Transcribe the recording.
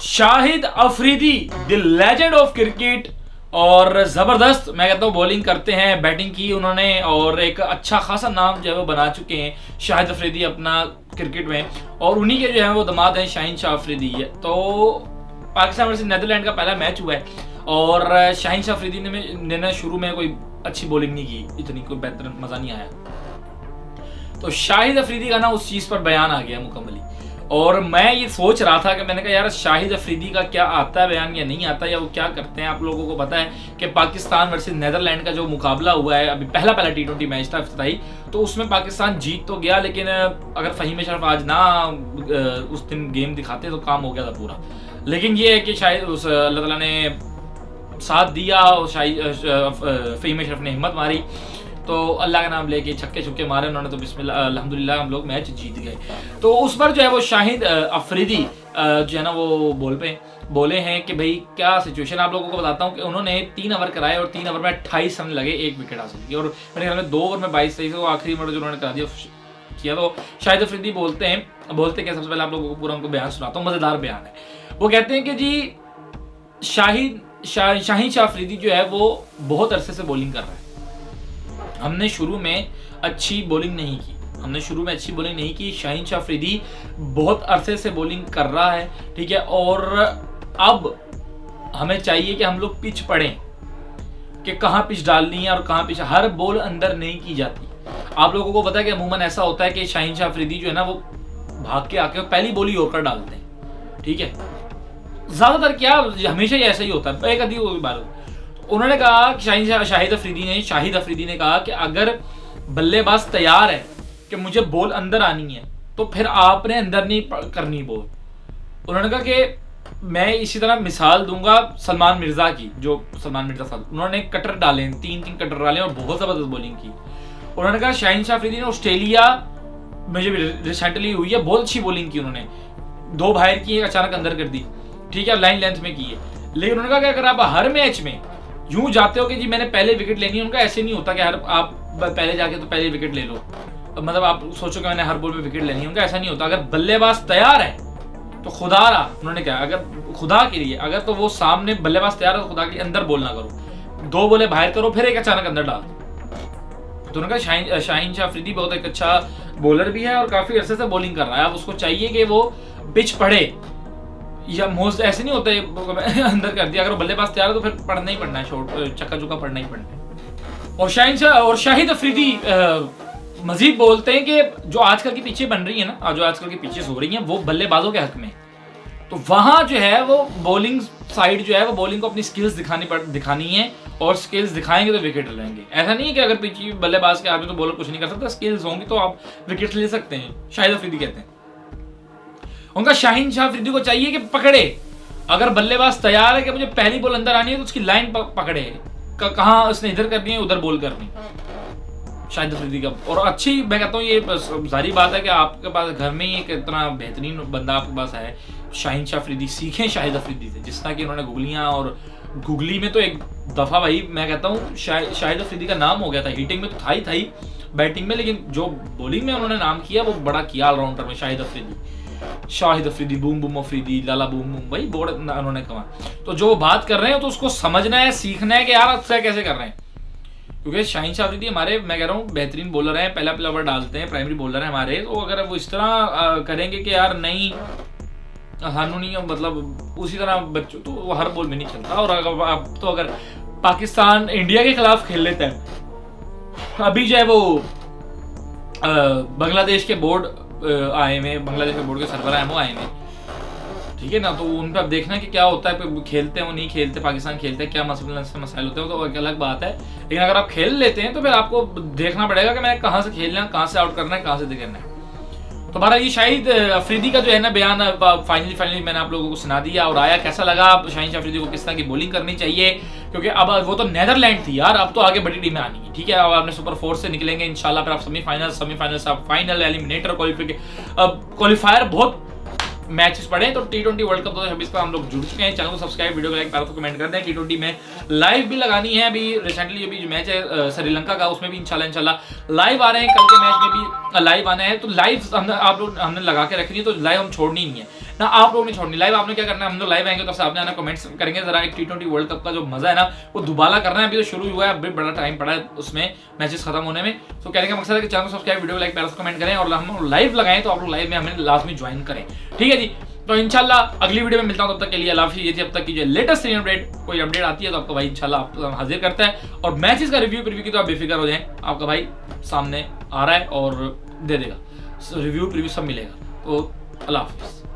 Shahid Afridi the legend of cricket, और जबरदस्त मैं कहता हूँ बॉलिंग करते हैं, बैटिंग की उन्होंने और एक अच्छा खासा नाम जो है वो बना चुके हैं शाहिद अफरीदी अपना क्रिकेट में। और उन्हीं के जो है वो दामाद हैं शाहीन शाह अफरीदी है। तो पाकिस्तान वर्सेस नीदरलैंड का पहला मैच हुआ है और शाहीन शाह अफरीदी ने शुरू में कोई अच्छी बॉलिंग नहीं की, इतनी कोई बेहतर मजा नहीं आया। तो शाहिद अफरीदी का ना उस चीज पर बयान आ गया मुकम्मली, और मैं ये सोच रहा था कि मैंने कहा यार शाहिद अफरीदी का क्या आता है बयान या नहीं आता, या वो क्या करते हैं। आप लोगों को पता है कि पाकिस्तान वर्सेस नीदरलैंड का जो मुकाबला हुआ है अभी पहला T20 मैच था इफ्तिताई, तो उसमें पाकिस्तान जीत तो गया, लेकिन अगर फहीम अशरफ आज ना उस दिन गेम दिखाते तो काम हो गया था पूरा। लेकिन ये है कि शायद उस अल्लाह ताला ने साथ दिया और फहीम अशरफ ने हिम्मत मारी, तो अल्लाह का नाम लेके छक्के छुक्के मारे उन्होंने, तो बिस्मिल्लाह अल्हम्दुलिल्लाह हम लोग मैच जीत गए। तो उस पर जो है वो शाहिद अफरीदी जो है ना वो बोले हैं कि भाई क्या सिचुएशन। आप लोगों को बताता हूँ कि उन्होंने 3 ओवर कराए और 3 ओवर में 28 रन लगे, 1 विकेट हासिल की, और मेरे ख्याल में 2 ओवर में 22 सही से आखिरी ओवर जो उन्होंने करा दिया किया। तो शाहिद अफरीदी बोलते हैं कि सबसे पहले आप लोगों को पूरा उनको बयान सुनाता हूँ, मजेदार बयान है। वो कहते हैं कि जी शाहीन शाह अफरीदी जो है वो बहुत अरसे से बॉलिंग कर रहा है। हमने शुरू में अच्छी बॉलिंग नहीं की, शाहीन शाह अफरीदी बहुत अरसे से बॉलिंग कर रहा है, ठीक है। और अब हमें चाहिए कि हम लोग पिच पढ़ें कि कहाँ पिच डालनी है और कहाँ पिच, हर बॉल अंदर नहीं की जाती। आप लोगों को पता है कि अमूमन ऐसा होता है कि शाहीन शाह अफरीदी जो है ना वो भाग के आके पहली बॉल ही यॉर्कर डालते हैं, ठीक है। ज्यादातर क्या हमेशा ही ऐसा ही होता है, एक आधी बार। उन्होंने कहा कि शाहिद अफरीदी ने कहा कि अगर बल्लेबाज तैयार है कि मुझे बॉल अंदर आनी है तो फिर आपने अंदर नहीं करनी बॉल। उन्होंने कहा कि मैं इसी तरह मिसाल दूंगा सलमान मिर्जा की, जो सलमान मिर्जा साहब उन्होंने कटर डाले, 3 कटर डाले और बहुत जबरदस्त बॉलिंग की। उन्होंने कहा शाहीन शाह अफरीदी ने ऑस्ट्रेलिया में जो रिसेंटली हुई है बहुत अच्छी बॉलिंग की, उन्होंने 2 बाहर की, एक अचानक अंदर कर दी, ठीक है, लाइन लेंथ में की है। लेकिन उन्होंने कहा कि अगर आप हर मैच में यूं जाते हो कि जी मैंने पहले विकेट लेनी है, उनका ऐसे नहीं होता कि हर आप पहले जाके तो पहले विकेट ले लो, मतलब आप सोचो कि मैंने हर बॉल में विकेट लेनी है, उनका ऐसा नहीं होता। अगर बल्लेबाज तैयार है तो खुदारा, उन्होंने कहा अगर खुदा के लिए अगर तो वो सामने बल्लेबाज तैयार है तो खुदा के अंदर बॉल ना करो, 2 बॉलें बाहर करो फिर एक अचानक अंदर डाल। तो उन्होंने कहा शाहीन शाह अफरीदी बहुत एक अच्छा बॉलर भी है और काफी अरसे से बॉलिंग कर रहा है। अब उसको चाहिए कि वो पिच पढ़े, या मोस्ट ऐसे नहीं होता है अंदर कर दिया, अगर बल्लेबाज तैयार है तो फिर पढ़ना ही पड़ना है, शॉट चक्का चुका पढ़ना ही पड़ना है। और शाहिद अफरीदी मजीद बोलते हैं कि जो आजकल की पिचें बन रही है ना, जो आजकल की पिचेस हो रही हैं वो बल्लेबाजों के हक में, तो वहां जो है वो बॉलिंग साइड जो है वो बॉलिंग को अपनी स्किल्स दिखानी है, और स्किल्स दिखाएंगे तो विकेट लेंगे। ऐसा नहीं है कि अगर पिच बल्लेबाज के हाथ में तो बॉलर कुछ नहीं कर सकता, स्किल्स होंगी तो आप विकेट ले सकते हैं, शाहिद अफरीदी कहते हैं। उनका शाहीन शाह अफरीदी को चाहिए कि पकड़े, अगर बल्लेबाज तैयार है कि मुझे पहली बॉल अंदर आनी है तो उसकी लाइन पकड़े, कहाँ उसने इधर करनी है उधर बॉल करनी, शाहिद अफरीदी का। और अच्छी मैं कहता हूँ ये सारी बात है कि आपके पास घर में ही एक इतना बेहतरीन बंदा आपके पास है शाहीन शाह अफरीदी, सीखें शाहिद अफरीदी से, जिस तरह की उन्होंने गुगलियाँ, और गुगली में तो एक दफा भाई मैं कहता हूँ शाहिद अफरीदी का नाम हो गया था, हिटिंग में तो था ही बैटिंग में, लेकिन जो बॉलिंग में उन्होंने नाम किया वो बड़ा किया ऑलराउंडर में। शाहिद अफरीदी बूम बूम अफरीदी लाला बूम बूम, भाई बोर्ड उन्होंने कहा। तो जो बात कर रहे हैं तो उसको समझना है, सीखना है कि यार अक्सर कैसे कर रहे हैं, क्योंकि शाहीन शाह अफरीदी हमारे मैं कह रहा हूँ बेहतरीन बॉलर हैं, पहला ओवर डालते हैं, प्राइमरी बॉलर हैं हमारे। तो अगर वो इस तरह करेंगे कि यार नहीं हानू नहीं, मतलब उसी तरह बच्चों, तो वो हर बॉल में नहीं चलता। और अगर पाकिस्तान इंडिया के खिलाफ खेल लेता है, अभी जो है वो बांग्लादेश के बोर्ड आए हुए, बांग्लादेश के बोर्ड के सरवर आए वो आए हुए, ठीक है ना, तो उन पर अब देखना कि क्या होता है, खेलते हैं वो नहीं खेलते, पाकिस्तान खेलते हैं, क्या मसाइल होते हैं, तो एक अलग बात है। लेकिन अगर आप खेल लेते हैं तो फिर आपको देखना पड़ेगा कि मैंने कहाँ से खेलना है, कहाँ से आउट करना है, कहाँ से करना है। तो बहरहाल ये शाहिद अफरीदी का जो है ना बयान फाइनली मैंने आप लोगों को सुना दिया। और आया कैसा लगा, शाहीन शाह अफरीदी को किस तरह की बॉलिंग करनी चाहिए, क्योंकि अब वो तो नीदरलैंड थी यार, अब तो आगे बड़ी टीमें आनी है, ठीक है। अब आपने सुपर 4 से निकलेंगे इंशाल्लाह, फिर आप सेमीफाइनल से आप फाइनल, एलिमिनेटर, क्वालिफायर, बहुत मैचेस पड़े। तो T20 वर्ल्ड कप 2026 पर हम लोग जुड़ चुके हैं। चैनल को सब्सक्राइब, वीडियो को लाइक, प्यार से कमेंट कर दें। T20 में लाइव भी लगानी है, अभी रिसेंटली अभी जो मैच है श्रीलंका का, उसमें भी इंशाल्लाह लाइव आ रहे हैं, कल के मैच में भी लाइव आना है। तो लाइव हमने लगा के रखनी है, तो लाइव हम छोड़नी नहीं है। ना आप लोगों ने छोड़नी। लाइव आपने क्या करना है, हम लोग लाइव आएंगे तो आपने आना, कमेंट्स करेंगे, जरा एक T20 वर्ल्ड कप का जो मजा है ना वो दुबारा करना है। अभी तो शुरू हुआ है, अभी बड़ा टाइम पड़ा है उसमें मैचेस खत्म होने में। तो कहने का मकसद है कि चैनल को सब्सक्राइब, वीडियो लाइक, प्यारा कमेंट करें और हम लाइव लगाएं तो आप लोग लाइव में हमें लाजमी ज्वाइन करें, ठीक है जी। तो इंशाल्लाह अगली वीडियो में मिलता हूं, तब तक के लिए अल्लाह हाफिज़। ये थी अब तक की जो लेटेस्ट अपडेट, कोई अपडेट आती है तो आपका भाई इंशाल्लाह आप हाजिर करता है। और मैचेस का रिव्यू प्रीव्यू की तो आप बेफिक्र हो जाएं, आपका भाई सामने आ रहा है और दे देगा, रिव्यू प्रीव्यू सब मिलेगा। तो अल्लाह हाफिज़।